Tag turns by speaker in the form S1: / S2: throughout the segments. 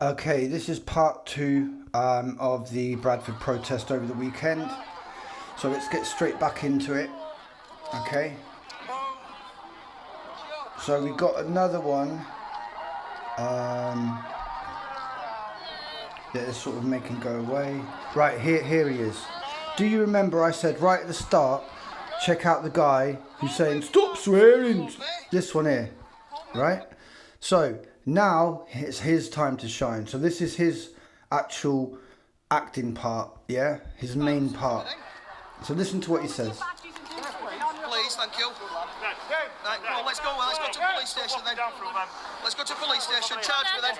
S1: Okay, this is part two of the Bradford protest over the weekend. So let's get straight back into it. Okay. So we got another one that is sort of making go away. Right, here he is. Do you remember I said right at the start, check out the guy who's saying, stop swearing. This one here, right? So now it's his time to shine. So this is his actual acting part, yeah? His main part. So listen to what he says.
S2: Please, thank you. Right, come on, let's go to the police station then. Let's go to the police station, charge me then.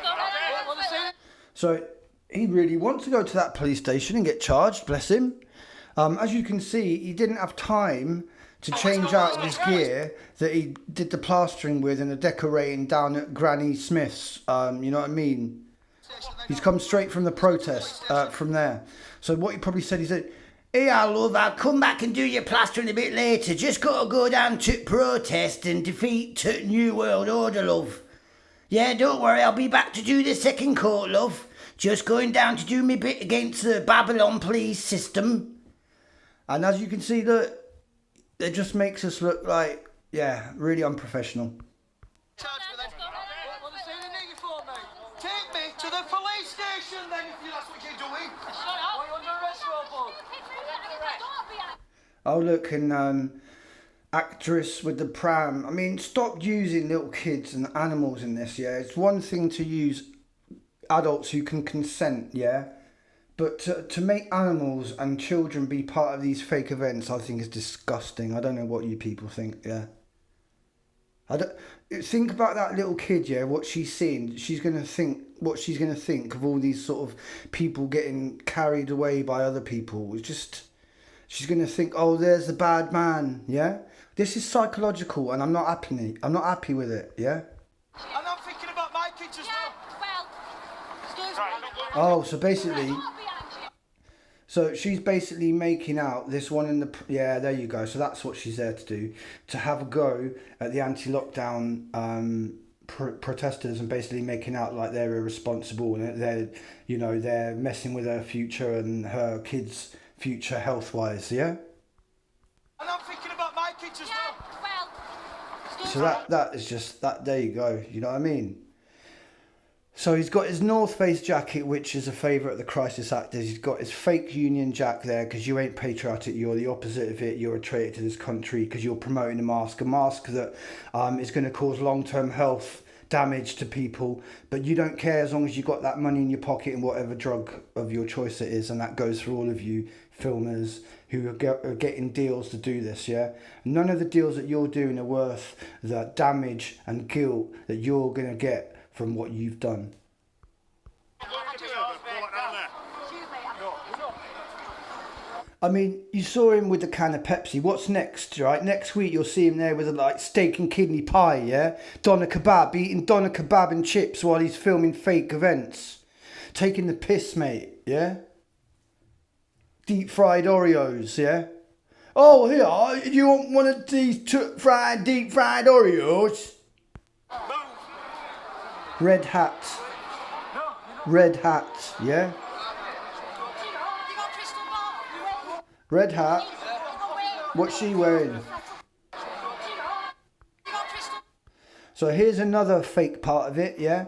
S1: So he really wants to go to that police station and get charged, bless him. As you can see, he didn't have time to change out his gear that he did the plastering with and the decorating down at Granny Smith's. You know what I mean? He's come straight from the protest from there. So what he probably said, he said, "Hey, love, I'll come back and do your plastering a bit later. Just got to go down to protest and defeat New World Order, love. Yeah, don't worry, I'll be back to do the second court, love. Just going down to do me bit against the Babylon police system." And as you can see, look, it just makes us look like, yeah, really unprofessional.
S2: Charge me then. Take me to the police station then, if that's what you're doing. Are you under arrest, Robert?
S1: Oh, look, and actress with the pram. I mean, stop using little kids and animals in this, yeah? It's one thing to use adults who can consent, yeah? But to make animals and children be part of these fake events, I think is disgusting. I don't know what you people think, yeah? Think about that little kid, yeah, what she's seeing. She's going to think what she's going to think of all these sort of people getting carried away by other people. It's just, she's going to think, oh, there's the bad man, yeah? This is psychological and I'm not happy with it, yeah?
S2: And I'm thinking about my kids as well.
S1: Oh, so basically, so she's basically making out this one in the, yeah, there you go. So that's what she's there to do, to have a go at the anti-lockdown protesters and basically making out like they're irresponsible and they're, you know, they're messing with her future and her kids' future health-wise, yeah?
S2: And I'm thinking about my kids as well.
S1: So that is just, that, there you go, you know what I mean? So he's got his North Face jacket, which is a favourite of the crisis actors. He's got his fake Union Jack there because you ain't patriotic. You're the opposite of it. You're a traitor to this country because you're promoting a mask that is going to cause long-term health damage to people. But you don't care as long as you've got that money in your pocket and whatever drug of your choice it is. And that goes for all of you filmers who are getting deals to do this, yeah? None of the deals that you're doing are worth the damage and guilt that you're going to get from what you've done. I mean, you saw him with the can of Pepsi. What's next, right? Next week you'll see him there with a like steak and kidney pie, yeah? Doner kebab, eating doner kebab and chips while he's filming fake events. Taking the piss, mate, yeah? Deep fried Oreos, yeah? Oh, here, you want one of these deep fried Oreos? Red hat, yeah? Red hat, what's she wearing? So here's another fake part of it, yeah?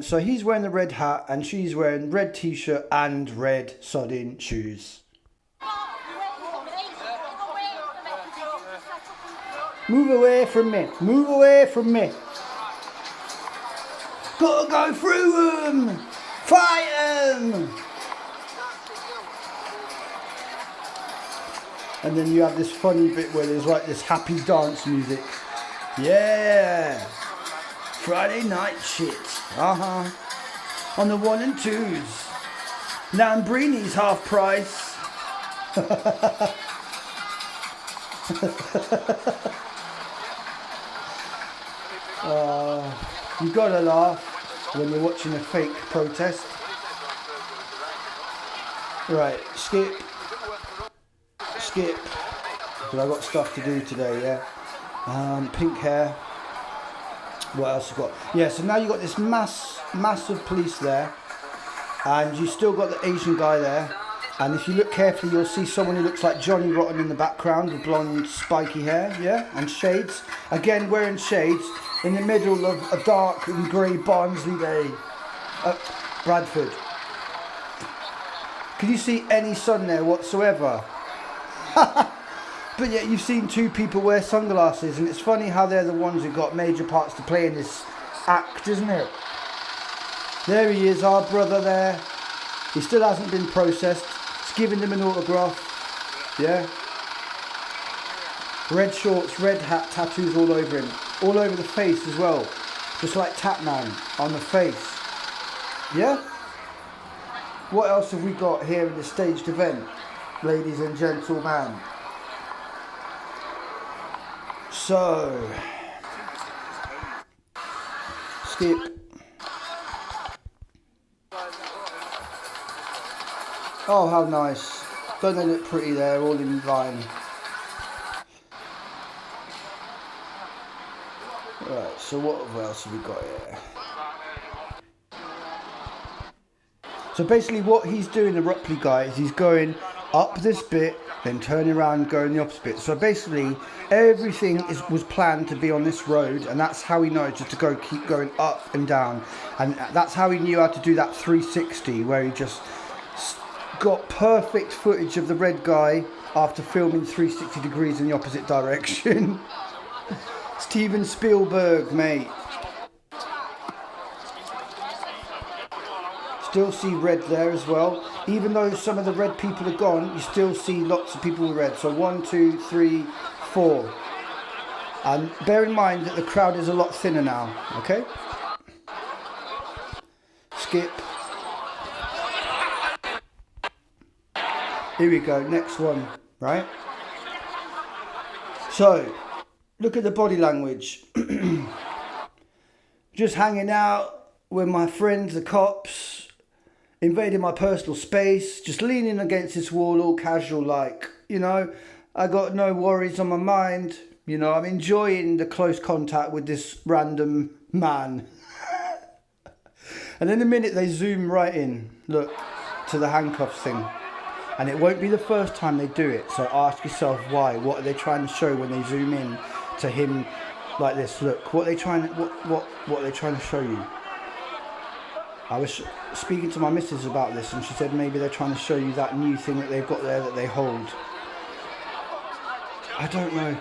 S1: So he's wearing the red hat and she's wearing red t-shirt and red sodding shoes. Move away from me, move away from me. Gotta go through them! Fight them! And then you have this funny bit where there's like this happy dance music. Yeah! Friday night shit. On the 1 and 2s. Lamborghini's half price. You gotta laugh when you're watching a fake protest. Right, skip, because I've got stuff to do today, yeah. Pink hair, What else you got? Yeah, so now you got this mass of police there, and you still got the Asian guy there. And if you look carefully, you'll see someone who looks like Johnny Rotten in the background with blonde, spiky hair, yeah, and shades. Again, wearing shades in the middle of a dark and grey Barnsley day at Bradford. Can you see any sun there whatsoever? But yet you've seen two people wear sunglasses, and it's funny how they're the ones who got major parts to play in this act, isn't it? There he is, our brother there. He still hasn't been processed. It's giving them an autograph. Yeah. Red shorts, red hat, tattoos all over him. All over the face as well. Just like Tatman on the face. Yeah? What else have we got here in the staged event, ladies and gentlemen? So, skip. Oh, how nice. Don't they look pretty there, all in line. Right, so what else have we got here? So basically what he's doing, the Rupley guy, is he's going up this bit, then turning around, going the opposite bit. So basically everything was planned to be on this road, and that's how he knows just to keep going up and down. And that's how he knew how to do that 360, where he just got perfect footage of the red guy after filming 360 degrees in the opposite direction. Steven Spielberg, mate. Still see red there as well. Even though some of the red people are gone, you still see lots of people with red. So 1, 2, 3, 4. And bear in mind that the crowd is a lot thinner now, okay? Skip. Here we go, next one, right? So, look at the body language. Just hanging out with my friends, the cops. Invading my personal space, just leaning against this wall, all casual like, you know, I got no worries on my mind, you know, I'm enjoying the close contact with this random man. And in a minute they zoom right in, look, to the handcuffs thing. And it won't be the first time they do it, so ask yourself why. What are they trying to show when they zoom in to him like this? Look, what are they trying to show you? I was speaking to my missus about this, and she said maybe they're trying to show you that new thing that they've got there that they hold. I don't know.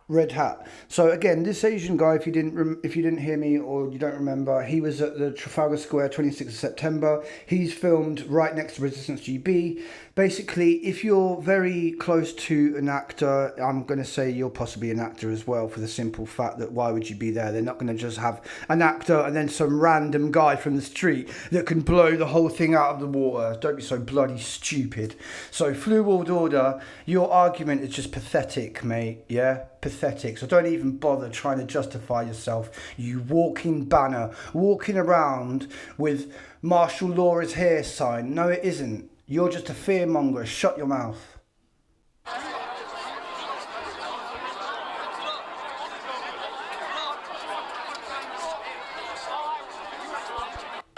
S1: Red hat. So again, this Asian guy, if you didn't hear me or you don't remember, he was at the Trafalgar Square 26th of September. He's filmed right next to Resistance GB. Basically, if you're very close to an actor, I'm going to say you're possibly an actor as well, for the simple fact that why would you be there? They're not going to just have an actor and then some random guy from the street that can blow the whole thing out of the water. Don't be so bloody stupid. So, Flu World Order, your argument is just pathetic, mate. Yeah? Pathetic. So don't even bother trying to justify yourself, you walking banner, walking around with martial law is here sign. No, it isn't. You're just a fearmonger. Shut your mouth.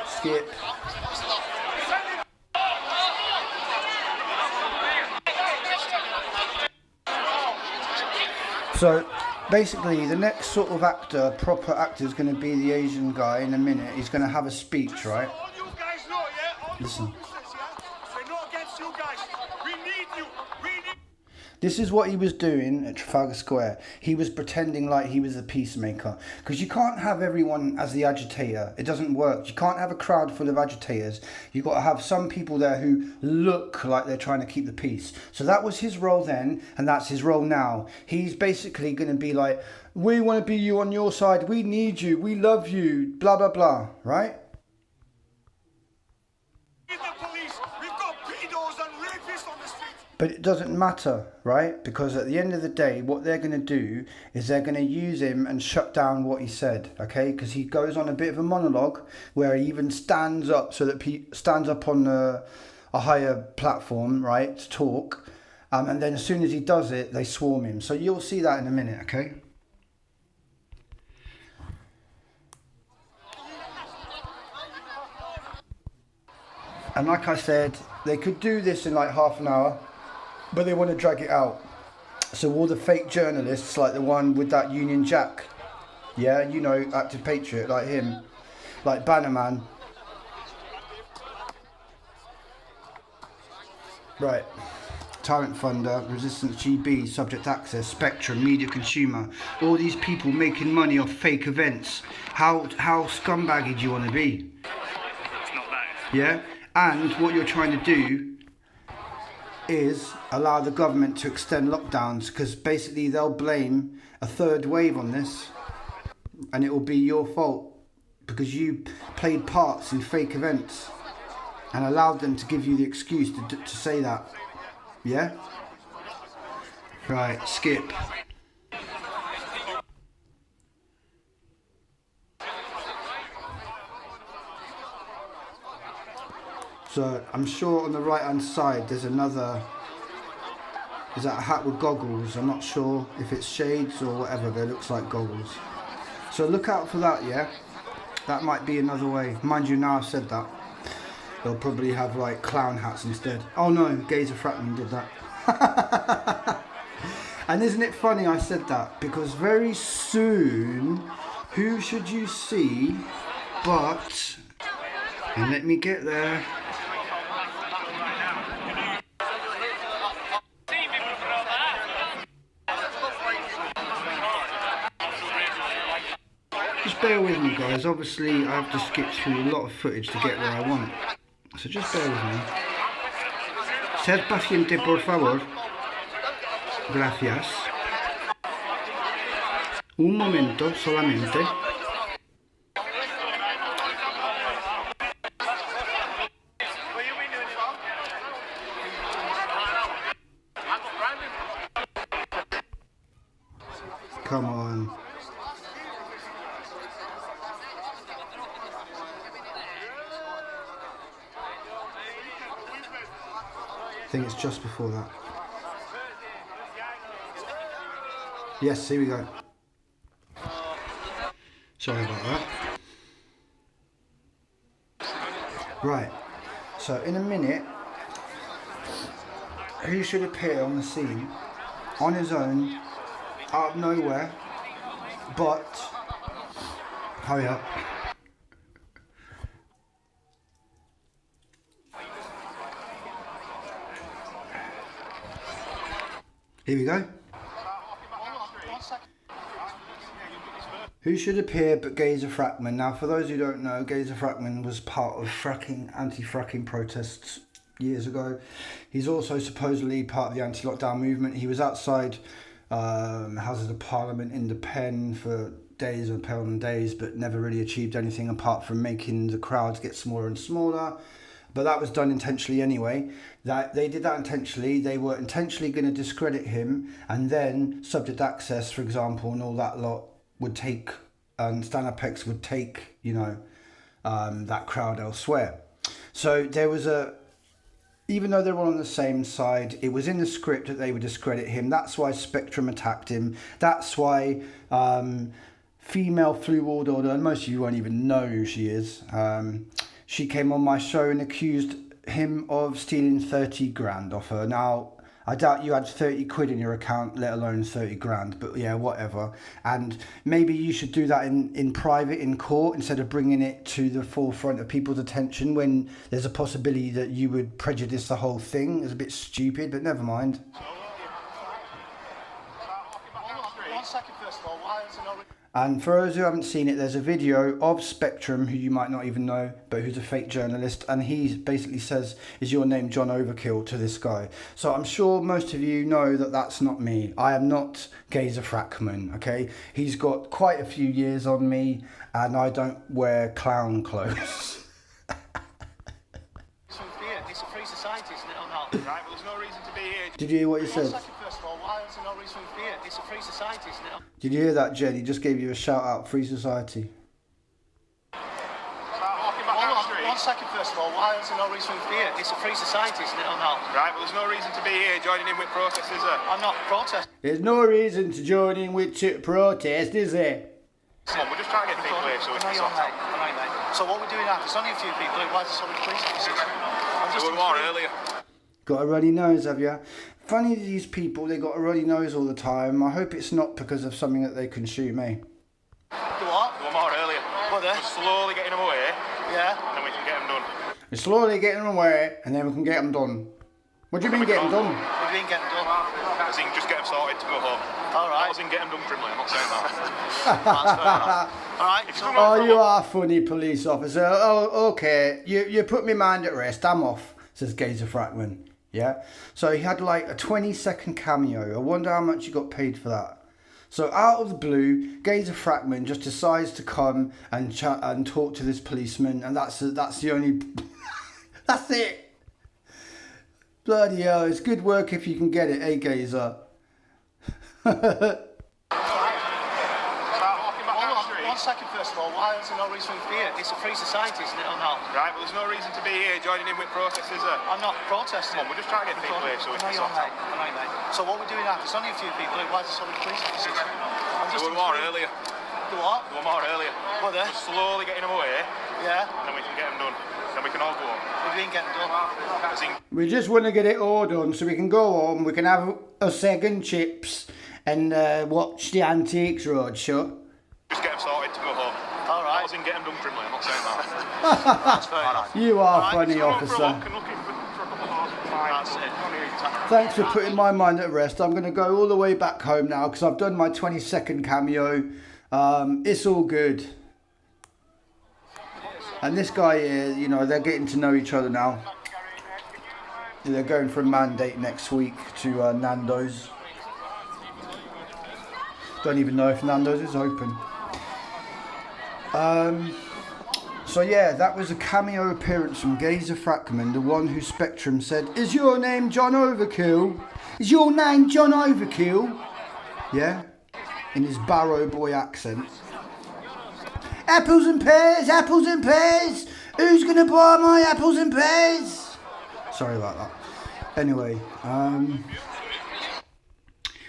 S1: Skip. So basically the next sort of actor, proper actor, is going to be the Asian guy in a minute. He's going to have a speech, right? Listen. This is what he was doing at Trafalgar Square. He was pretending like he was a peacemaker. Because you can't have everyone as the agitator. It doesn't work. You can't have a crowd full of agitators. You've got to have some people there who look like they're trying to keep the peace. So that was his role then, and that's his role now. He's basically going to be like, we want to be you on your side. We need you. We love you. Blah, blah, blah. Right? But it doesn't matter, right? Because at the end of the day, what they're going to do is they're going to use him and shut down what he said, okay? Because he goes on a bit of a monologue where he even stands up so that stands up on a higher platform, right, to talk. And then as soon as he does it, they swarm him. So you'll see that in a minute, okay? And like I said, they could do this in like half an hour, but they want to drag it out. So all the fake journalists, like the one with that Union Jack, yeah, you know, active patriot, like him, like Bannerman. Right. Tyrant Funder, Resistance GB, Subject Access, Spectrum, Media Consumer. All these people making money off fake events. How scumbaggy do you want to be?
S3: It's not that.
S1: Yeah? And what you're trying to do is allow the government to extend lockdowns, because basically they'll blame a third wave on this, and it will be your fault because you played parts in fake events and allowed them to give you the excuse to say that. Yeah? Right, skip. So I'm sure on the right hand side there's another, is that a hat with goggles? I'm not sure if it's shades or whatever, but it looks like goggles. So look out for that, yeah? That might be another way. Mind you, now I've said that, they'll probably have like clown hats instead. Oh no, Gazer Frackman did that. And isn't it funny I said that? Because very soon, who should you see but, and let me get there. Just bear with me guys, obviously I have to skip through a lot of footage to get where I want. So just bear with me. Ser paciente por favor. Gracias. Un momento solamente. Come on. I think it's just before that. Yes, here we go. Sorry about that. Right, so in a minute, who should appear on the scene on his own, out of nowhere, but, hurry up. Here we go. Who should appear but Gazer Frackman? Now, for those who don't know, Gazer Frackman was part of anti-fracking protests years ago. He's also supposedly part of the anti-lockdown movement. He was outside Houses of Parliament in the pen for days and days, but never really achieved anything apart from making the crowds get smaller and smaller. But that was done intentionally anyway. That they did that intentionally. They were intentionally going to discredit him, and then Subject Access, for example, and all that lot would take, and Stand Up X would take, you know, that crowd elsewhere. So there was even though they were on the same side, it was in the script that they would discredit him. That's why Spectrum attacked him. That's why female Flu Order, and most of you won't even know who she is. She came on my show and accused him of stealing 30 grand off her. Now, I doubt you had 30 quid in your account, let alone 30 grand, but yeah, whatever. And maybe you should do that in private, in court, instead of bringing it to the forefront of people's attention when there's a possibility that you would prejudice the whole thing. It's a bit stupid, but never mind. And for those who haven't seen it, there's a video of Spectrum, who you might not even know, but who's a fake journalist, and he basically says, "Is your name John Overkill?" to this guy. So I'm sure most of you know that that's not me. I am not Gazer Frackman, okay? He's got quite a few years on me, and I don't wear clown clothes.
S2: It's a free society, isn't it? Right, well, there's no reason to be here.
S1: Did you hear what he said?
S2: First of all, why is there no reason for fear? It's a free society, isn't it?
S1: Did you hear that, Jed? He just gave you a shout out, free society.
S2: One second, first of all, why is there no reason for fear? It's a free society, isn't it, or not?
S3: Right, well, there's no reason to be here joining in with protests, is there?
S2: I'm not protesting.
S1: There's no reason to join in with protest, is there?
S3: Come on, we're just trying to get people here so we can sort out.
S2: So what we're doing now, there's only a few people, why is there so many police officers? I'm just
S3: We were more earlier.
S1: Got a runny nose, have you? Funny, these people, they got a runny nose all the time. I hope it's not because of something that they consume, eh?
S2: Do what?
S3: We were more earlier.
S2: What there?
S3: We're slowly getting them away,
S2: Yeah.
S3: and then we can get them done.
S1: We're slowly getting them away, and then we can get them done. What do you mean getting done?
S2: We've been getting done.
S3: As in, just get them sorted to go home.
S2: All right.
S3: As in, get them done criminally, I'm not saying that.
S2: That's fair enough. All right. So,
S1: Oh, you are funny, police officer. Oh, okay. You put me mind at rest. I'm off, says Gazer Frackman. Yeah? So he had like a 20-second cameo. I wonder how much he got paid for that. So out of the blue, Gazer Frackman just decides to come and chat and talk to this policeman, and that's the only... That's it. Bloody hell, it's good work if you can get it, eh, Gazer?
S2: One second, first of all, why is there no reason for fear? It's a free society, isn't it, or not?
S3: Right, well, there's no reason to be here joining in with protests, is there?
S2: I'm not protesting.
S3: Come on, we're just trying to get people here so we can sort out.
S2: So what we're doing now, there's only a few people, why is there so many police officers? I'm just
S3: We were more earlier.
S2: Do what?
S3: We were more earlier.
S2: What there?
S3: We're slowly getting them away,
S2: Yeah.
S3: and then we can get them done. Then we can all go home.
S2: We've been getting done.
S3: As in,
S1: We just want to get it all done so we can go home, we can have a second chips and watch the Antiques Roadshow.
S3: just get them sorted to go home.
S2: All right.
S3: As in, get them done criminally, I'm not saying that.
S2: That's fair enough.
S1: You are
S2: Alright,
S1: funny,
S2: so we're
S1: officer.
S3: looking for a couple of hours.
S2: That's it.
S1: Thanks for putting my mind at rest. I'm going to go all the way back home now because I've done my 20-second cameo. It's all good. And this guy here, you know, they're getting to know each other now. They're going for a mandate next week to Nando's. Don't even know if Nando's is open. So yeah, that was a cameo appearance from Gazer Frackman, the one who Spectrum said, "Is your name John Overkill? Is your name John Overkill?" Yeah, in his Barrow Boy accent. Apples and pears, apples and pears. Who's gonna buy my apples and pears? Sorry about that. Anyway,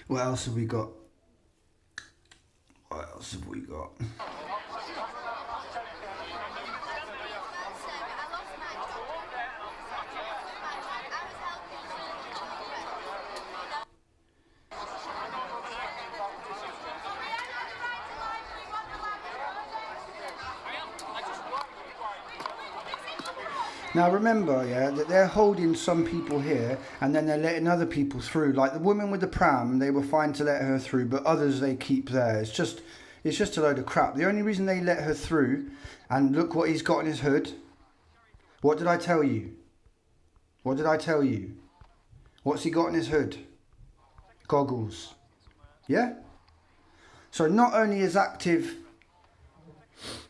S1: what else have we got? What else have we got? Now remember, yeah, that they're holding some people here and then they're letting other people through. Like the woman with the pram, they were fine to let her through, but others they keep there. It's just a load of crap. The only reason they let her through, and look what he's got in his hood. What did I tell you? What did I tell you? What's he got in his hood? Goggles. Yeah? So not only is active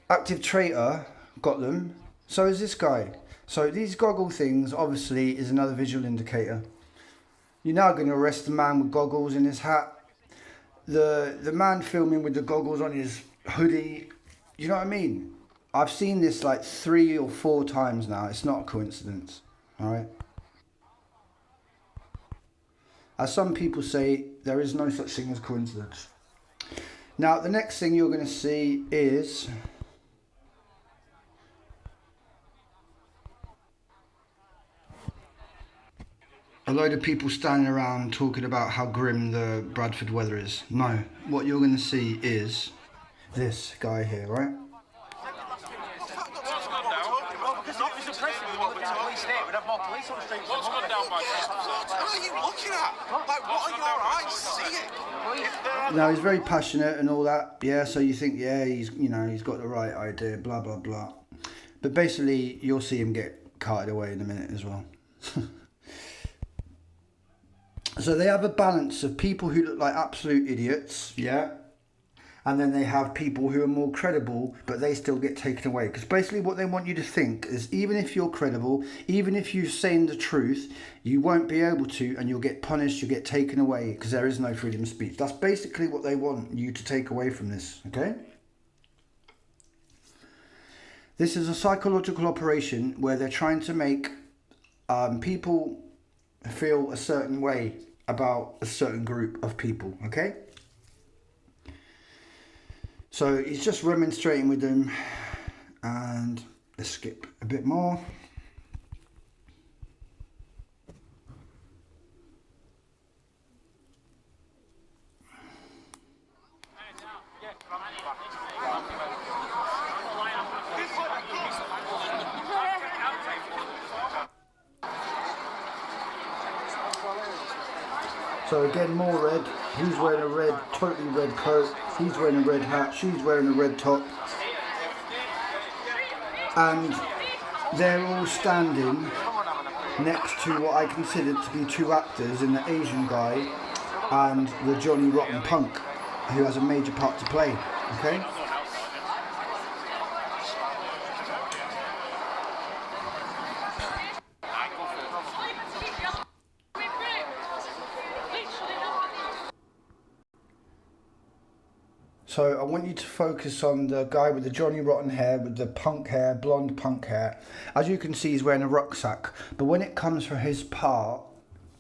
S1: traitor got them, so is this guy. So these goggle things obviously is another visual indicator. You're now going to arrest the man with goggles in his hat. The man filming with the goggles on his hoodie. You know what I mean? I've seen this like 3 or 4 times now. It's not a coincidence. Alright? As some people say, there is no such thing as coincidence. Now the next thing you're going to see is a load of people standing around talking about how grim the Bradford weather is. No, what you're going to see is this guy here, right?
S3: What's gone down by
S4: What are you looking at? Like, what are your eyes seeing?
S1: Now he's very passionate and all that, yeah. So you think, yeah, he's got the right idea, blah blah blah. But basically, you'll see him get carted away in a minute as well. So they have a balance of people who look like absolute idiots, yeah, And then they have people who are more credible, but they still get taken away. Because basically what they want you to think is, even if you're credible, even if you're saying the truth, you won't be able to, and you'll get punished, you'll get taken away, because there is no freedom of speech. That's basically what they want you to take away from this, okay? This is a psychological operation where they're trying to make people feel a certain way about a certain group of people, okay? So he's just remonstrating with them, and let's skip a bit more. So again, more red. He's wearing a red, totally red coat. He's wearing a red hat. She's wearing a red top. And they're all standing next to what I consider to be two actors, in the Asian guy and the Johnny Rotten punk, who has a major part to play, okay? So I want you to focus on the guy with the Johnny Rotten hair, with the punk hair, blonde punk hair. As you can see, he's wearing a rucksack. But when it comes for his part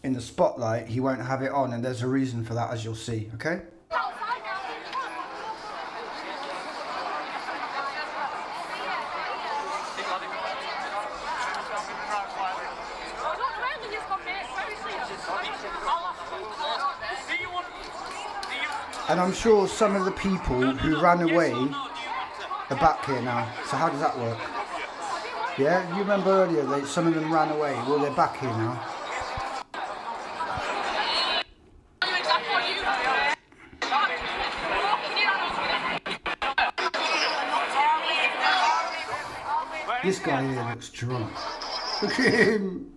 S1: in the spotlight, he won't have it on, and there's a reason for that, as you'll see, okay? And I'm sure some of the people who ran away are back here now. So how does that work? Yeah, you remember earlier that some of them ran away. Well, they're back here now. This guy here looks drunk. Look at him.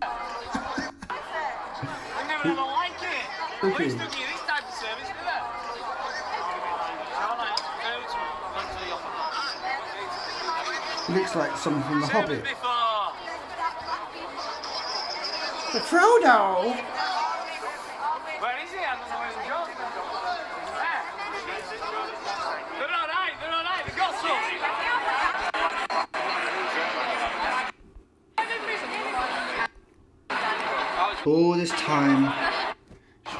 S1: Look at him. Looks like someone from The Hobbit. But Frodo!
S5: Where is he? I don't know where he's gone. They're alright, they got some.
S1: All this time